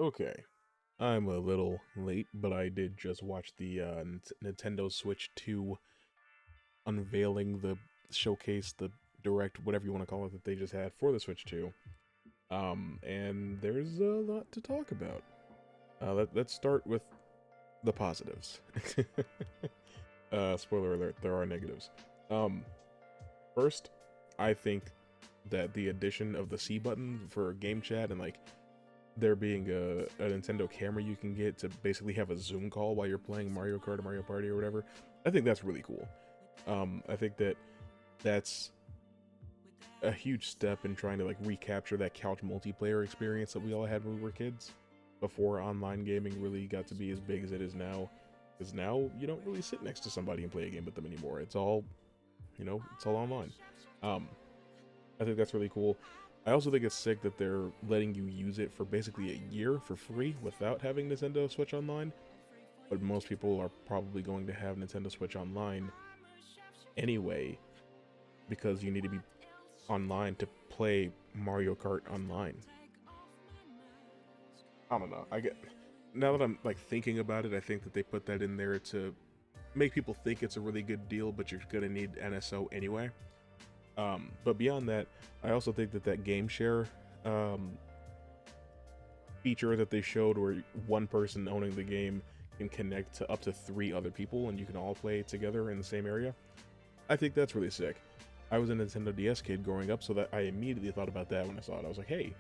Okay, I'm a little late, but I did just watch the Nintendo Switch 2 unveiling, the showcase, the direct, whatever you want to call it, that they just had for the Switch 2. And there's a lot to talk about. Let's start with the positives. Spoiler alert, there are negatives. Um, First, I think that the addition of the C button for game chat and like there being a Nintendo camera you can get to basically have a Zoom call while you're playing Mario Kart or Mario Party or whatever. I think that's really cool. I think that that's a huge step in trying to like recapture that couch multiplayer experience that we all had when we were kids before online gaming really got to be as big as it is now. Because now you don't really sit next to somebody and play a game with them anymore. It's all, it's all online. Um, I think that's really cool. I also think it's sick that they're letting you use it for basically a year for free without having Nintendo Switch Online. But most people are probably going to have Nintendo Switch Online anyway because you need to be online to play Mario Kart Online. I don't know. I get now that I'm like thinking about it, I think that they put that in there to make people think it's a really good deal, but you're gonna need NSO anyway. But beyond that, I also think that that game share um, feature that they showed where one person owning the game can connect to up to 3 other people and you can all play together in the same area. I think that's really sick. I was a Nintendo DS kid growing up, so that I immediately thought about that when I saw it. I was like, hey,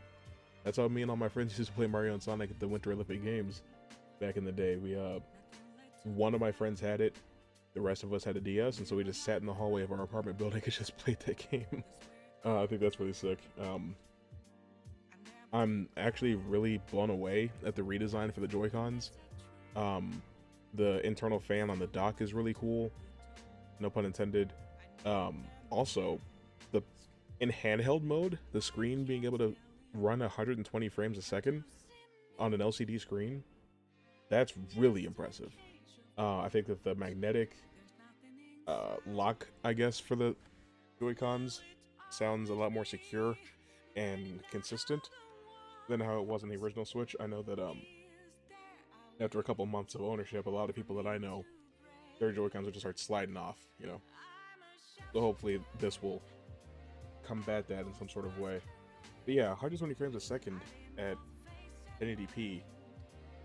that's how me and all my friends used to play Mario and Sonic at the Winter Olympic Games back in the day. One of my friends had it, the rest of us had a DS, and so we just sat in the hallway of our apartment building and just played that game. I think that's really sick. I'm actually really blown away at the redesign for the Joy-Cons. Um, the internal fan on the dock is really cool. No pun intended. Also, the in handheld mode, the screen being able to run 120 frames a second on an LCD screen, that's really impressive. I think that the magnetic lock, I guess, for the Joy-Cons sounds a lot more secure and consistent than how it was in the original Switch. I know that after a couple months of ownership, a lot of people that I know, their Joy-Cons would just start sliding off. So hopefully this will combat that in some sort of way. But yeah, 120 frames a second at 1080p,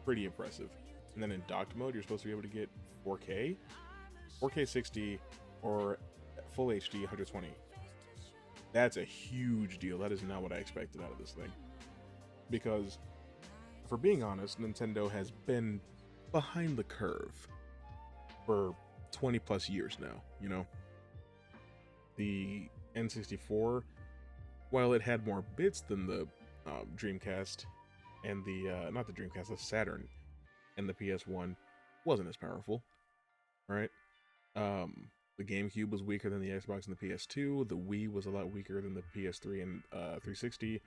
pretty impressive. And then in docked mode, you're supposed to be able to get 4K, 4K 60, or full HD 120. That's a huge deal. That is not what I expected out of this thing. Because, for being honest, Nintendo has been behind the curve for 20 plus years now. The N64, while it had more bits than the Dreamcast and the, not the Dreamcast, the Saturn and the PS1, wasn't as powerful, right? The GameCube was weaker than the Xbox and the PS2. The Wii was a lot weaker than the PS3 and 360.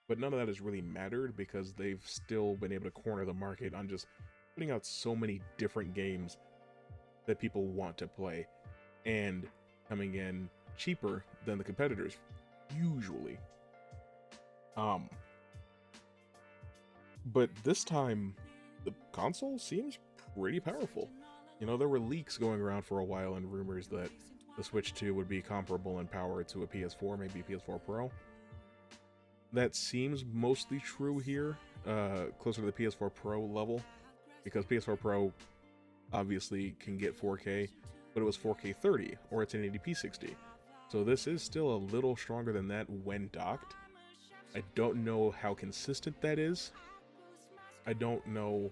But none of that has really mattered because they've still been able to corner the market on just putting out so many different games that people want to play and coming in cheaper than the competitors, usually. But this time, the console seems pretty powerful. There were leaks going around for a while and rumors that the Switch 2 would be comparable in power to a PS4, maybe a PS4 Pro. That seems mostly true here, closer to the PS4 Pro level, because PS4 Pro obviously can get 4K, but it was 4K 30 or it's 1080p 60. So this is still a little stronger than that when docked. I don't know how consistent that is. I don't know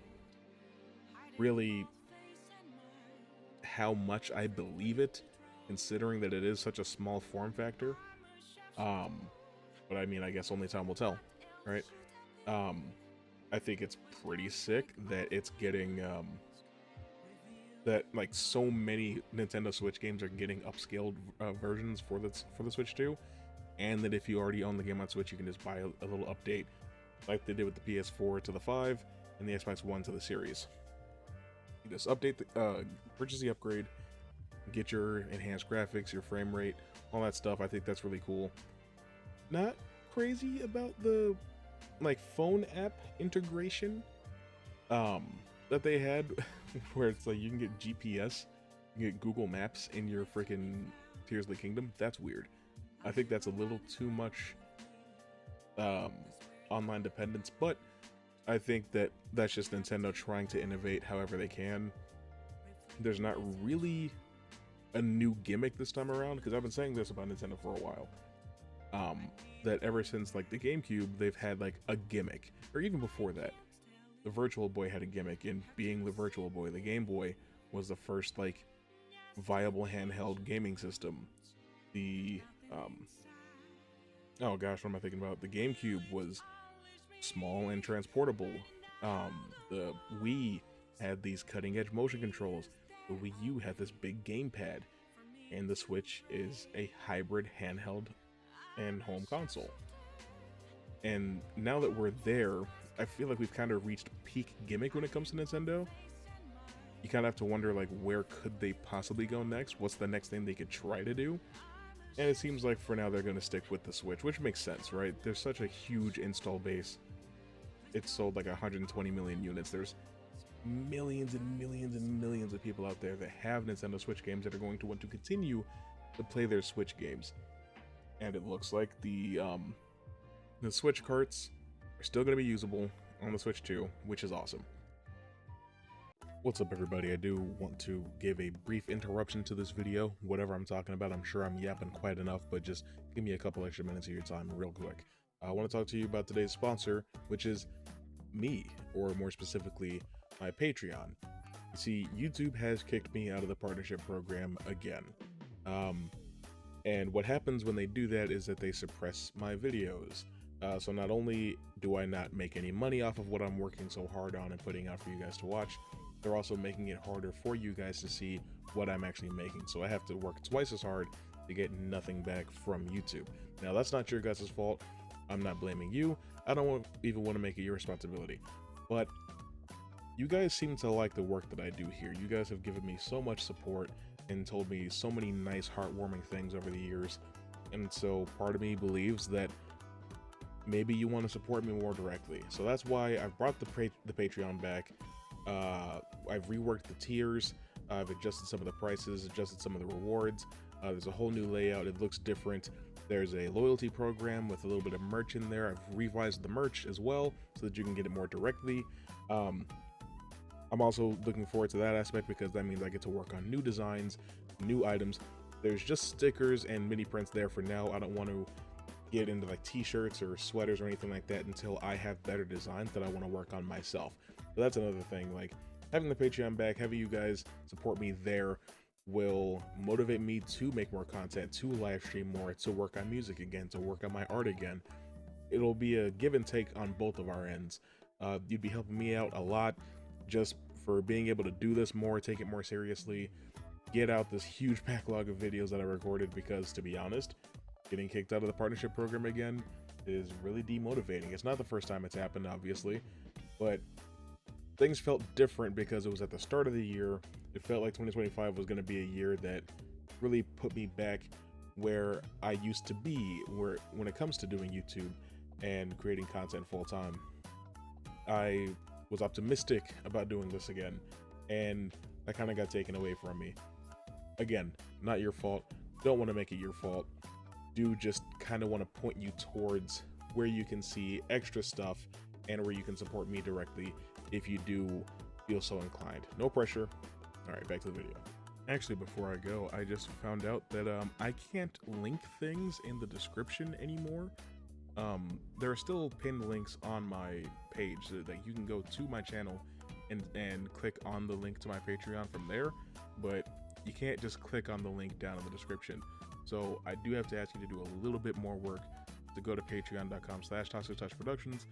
really how much I believe it, considering that it is such a small form factor. But I mean, I guess only time will tell, right? I think it's pretty sick that it's getting, that like so many Nintendo Switch games are getting upscaled versions for the Switch 2, and that if you already own the game on Switch, you can just buy a little update, like they did with the PS4 to the 5 and the Xbox One to the Series. You just update purchase the upgrade, get your enhanced graphics, your frame rate, all that stuff. I think that's really cool. Not crazy about the like phone app integration that they had where it's like you can get GPS, you can get Google Maps in your freaking Tears of the Kingdom. That's weird. I think that's a little too much online dependence, but I think that that's just Nintendo trying to innovate however they can. There's not really a new gimmick this time around, because I've been saying this about Nintendo for a while. That ever since like the GameCube, they've had like a gimmick, or even before that, the Virtual Boy had a gimmick. And being the Virtual Boy, the Game Boy was the first like viable handheld gaming system. The oh gosh, what am I thinking about? The GameCube was small and transportable. The Wii had these cutting edge motion controls. The Wii U had this big gamepad, and the Switch is a hybrid handheld and home console. And now that we're there, I feel like we've kind of reached peak gimmick when it comes to Nintendo. You kind of have to wonder, like, where could they possibly go next? What's the next thing they could try to do? And it seems like for now they're going to stick with the Switch, which makes sense, right? There's such a huge install base. It's sold like 120 million units. There's millions and millions and millions of people out there that have Nintendo Switch games that are going to want to continue to play their Switch games. And it looks like the Switch carts are still going to be usable on the Switch 2, which is awesome. What's up, everybody? I do want to give a brief interruption to this video. Whatever I'm talking about, I'm sure I'm yapping quite enough, but just give me a couple extra minutes of your time real quick. I want to talk to you about today's sponsor, which is me, or more specifically, my Patreon. You see, YouTube has kicked me out of the partnership program again. And what happens when they do that is that they suppress my videos. So not only do I not make any money off of what I'm working so hard on and putting out for you guys to watch, they're also making it harder for you guys to see what I'm actually making. So I have to work twice as hard to get nothing back from YouTube. Now, that's not your guys' fault. I'm not blaming you. I don't even want to make it your responsibility. But you guys seem to like the work that I do here. You guys have given me so much support and told me so many nice, heartwarming things over the years. And so part of me believes that maybe you want to support me more directly. So that's why I've brought the Patreon back. I've reworked the tiers. I've adjusted some of the prices, adjusted some of the rewards. There's a whole new layout. It looks different. There's a loyalty program with a little bit of merch in there. I've revised the merch as well so that you can get it more directly. I'm also looking forward to that aspect because that means I get to work on new designs, new items. There's just stickers and mini prints there for now. I don't want to get into like t-shirts or sweaters or anything like that until I have better designs that I want to work on myself. So that's another thing. Like, having the Patreon back, having you guys support me there will motivate me to make more content, to live stream more, to work on music again, to work on my art again. It'll be a give and take on both of our ends. You'd be helping me out a lot just for being able to do this more, take it more seriously, get out this huge backlog of videos that I recorded, because to be honest, getting kicked out of the partnership program again is really demotivating. It's not the first time it's happened, obviously, but things felt different because it was at the start of the year. It felt like 2025 was going to be a year that really put me back where I used to be, where when it comes to doing YouTube and creating content full time. I was optimistic about doing this again, and that kind of got taken away from me. Again, not your fault. Don't want to make it your fault. Do just kind of want to point you towards where you can see extra stuff and where you can support me directly if you do feel so inclined. No pressure. All right, back to the video. Actually, before I go, I just found out that I can't link things in the description anymore. There are still pinned links on my page so that you can go to my channel and click on the link to my Patreon from there, but you can't just click on the link down in the description. So I do have to ask you to do a little bit more work to go to patreon.com/ToxicTouchProductions,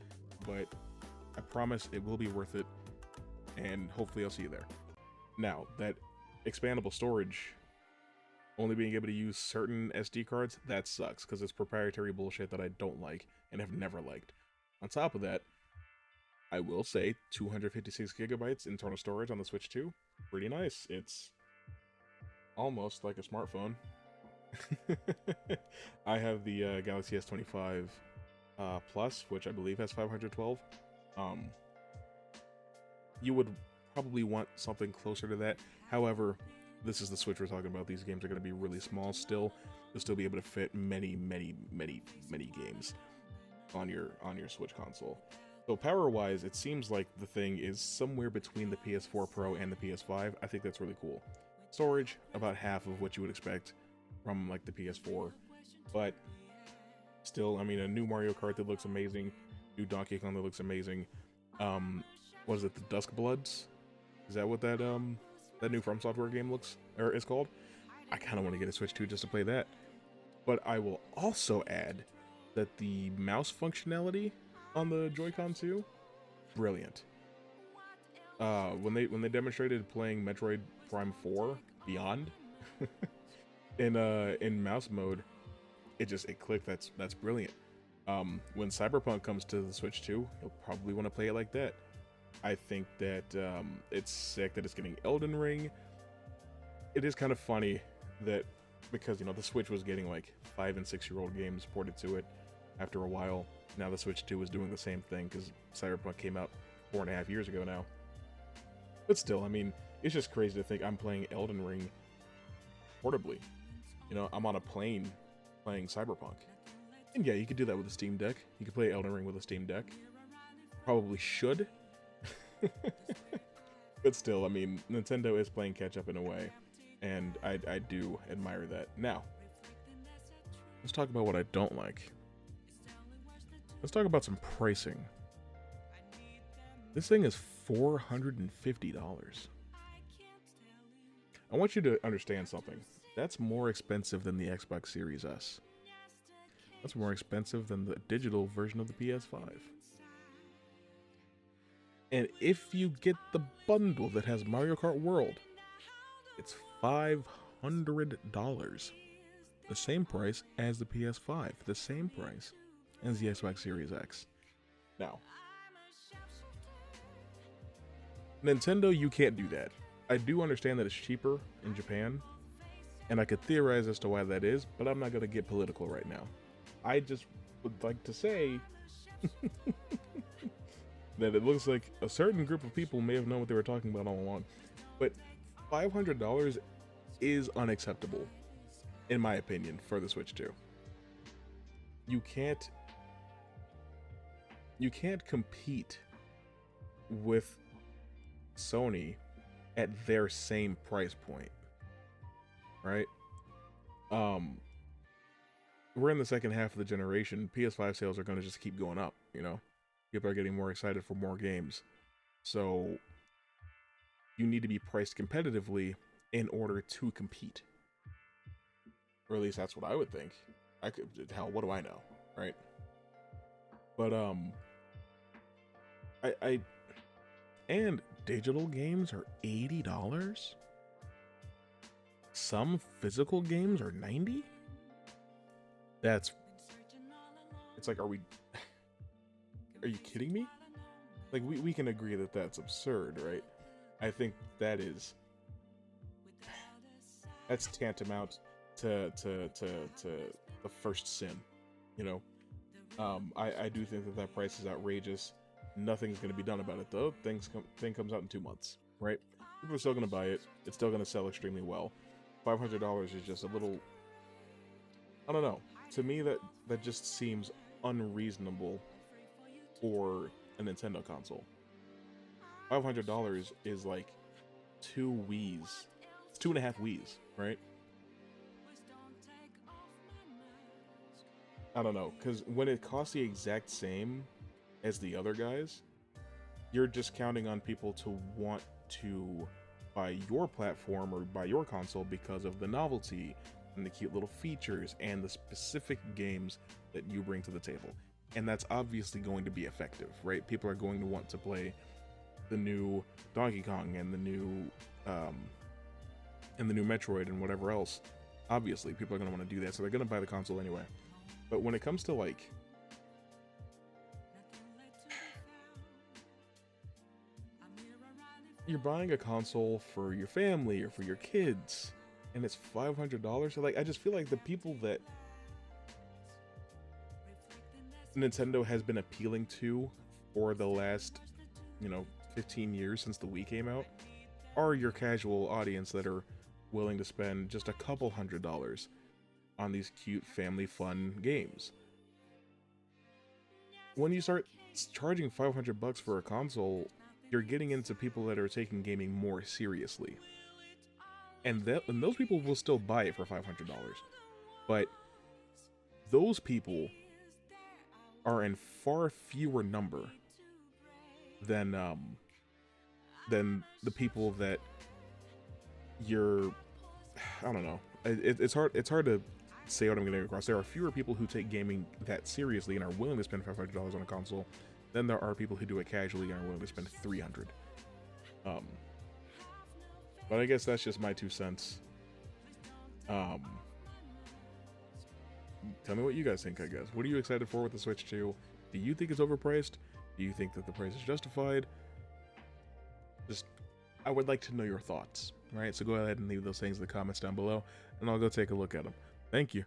but I promise it will be worth it, and hopefully I'll see you there. Now, that expandable storage, only being able to use certain SD cards, that sucks, because it's proprietary bullshit that I don't like and have never liked. On top of that, I will say 256 gigabytes internal storage on the Switch 2. Pretty nice. It's almost like a smartphone. I have the Galaxy S25 Plus, which I believe has 512. Um, you would probably want something closer to that. However, this is the Switch we're talking about. These games are going to be really small still. You'll still be able to fit many games on your Switch console. So power-wise, it seems like the thing is somewhere between the PS4 Pro and the PS5. I think that's really cool. Storage, about half of what you would expect from like the PS4, but still, I mean, a new Mario Kart that looks amazing, new Donkey Kong that looks amazing. What is it, the Dusk Bloods? Is that what that new From Software game is called? I kind of want to get a Switch 2 just to play that. But I will also add that the mouse functionality on the Joy-Con 2, brilliant. When they demonstrated playing Metroid Prime 4 Beyond in mouse mode, it clicked. That's brilliant. When Cyberpunk comes to the Switch 2, you'll probably want to play it like that. I think that it's sick that it's getting Elden Ring. It is kind of funny that because, you know, the Switch was getting like 5 and 6 year old games ported to it after a while. Now the Switch 2 is doing the same thing because Cyberpunk came out 4.5 years ago now. But still, I mean, it's just crazy to think I'm playing Elden Ring portably. You know, I'm on a plane playing Cyberpunk. And yeah, you could do that with a Steam Deck. You could play Elden Ring with a Steam Deck. Probably should. But still, I mean, Nintendo is playing catch up in a way. And I do admire that. Now, let's talk about what I don't like. Let's talk about some pricing. This thing is $450. I want you to understand something. That's more expensive than the Xbox Series S. That's more expensive than the digital version of the PS5. And if you get the bundle that has Mario Kart World, it's $500. The same price as the PS5. The same price as the Xbox Series X. Now, Nintendo, you can't do that. I do understand that it's cheaper in Japan, and I could theorize as to why that is, but I'm not going to get political right now. I just would like to say that it looks like a certain group of people may have known what they were talking about all along. But $500 is unacceptable, in my opinion, for the Switch 2. You can't compete with Sony at their same price point, right? We're in the second half of the generation. PS5 sales are going to just keep going up, you know? People are getting more excited for more games. So you need to be priced competitively in order to compete. Or at least that's what I would think. Hell, what do I know, right? But and digital games are $80? Some physical games are $90? It's like, are you kidding me? Like, we can agree that that's absurd, right? I think that's tantamount to the first sin, you know? I do think that price is outrageous. Nothing's going to be done about it, though. Thing comes out in 2 months, right? People are still going to buy it. It's still going to sell extremely well. $500 is just a little, I don't know. To me, that just seems unreasonable for a Nintendo console. $500 is like 2 Wiis. It's 2.5 Wiis, right? I don't know, because when it costs the exact same as the other guys, you're just counting on people to want to buy your platform or buy your console because of the novelty and the cute little features and the specific games that you bring to the table. And that's obviously going to be effective, right? People are going to want to play the new Donkey Kong and the new Metroid and whatever else. Obviously, people are going to want to do that, so they're going to buy the console anyway. But when it comes to like you're buying a console for your family or for your kids, and it's $500. So like, I just feel like the people that Nintendo has been appealing to for the last, 15 years since the Wii came out are your casual audience that are willing to spend just a couple $100s on these cute family fun games. When you start charging $500 for a console, you're getting into people that are taking gaming more seriously. And those people will still buy it for $500. But those people are in far fewer number than the people that you're, I don't know. It's hard to say what I'm getting across. There are fewer people who take gaming that seriously and are willing to spend $500 on a console than there are people who do it casually and are willing to spend $300. But I guess that's just my 2 cents. Tell me what you guys think, I guess. What are you excited for with the Switch 2? Do you think it's overpriced? Do you think that the price is justified? I would like to know your thoughts, right? So go ahead and leave those things in the comments down below, and I'll go take a look at them. Thank you.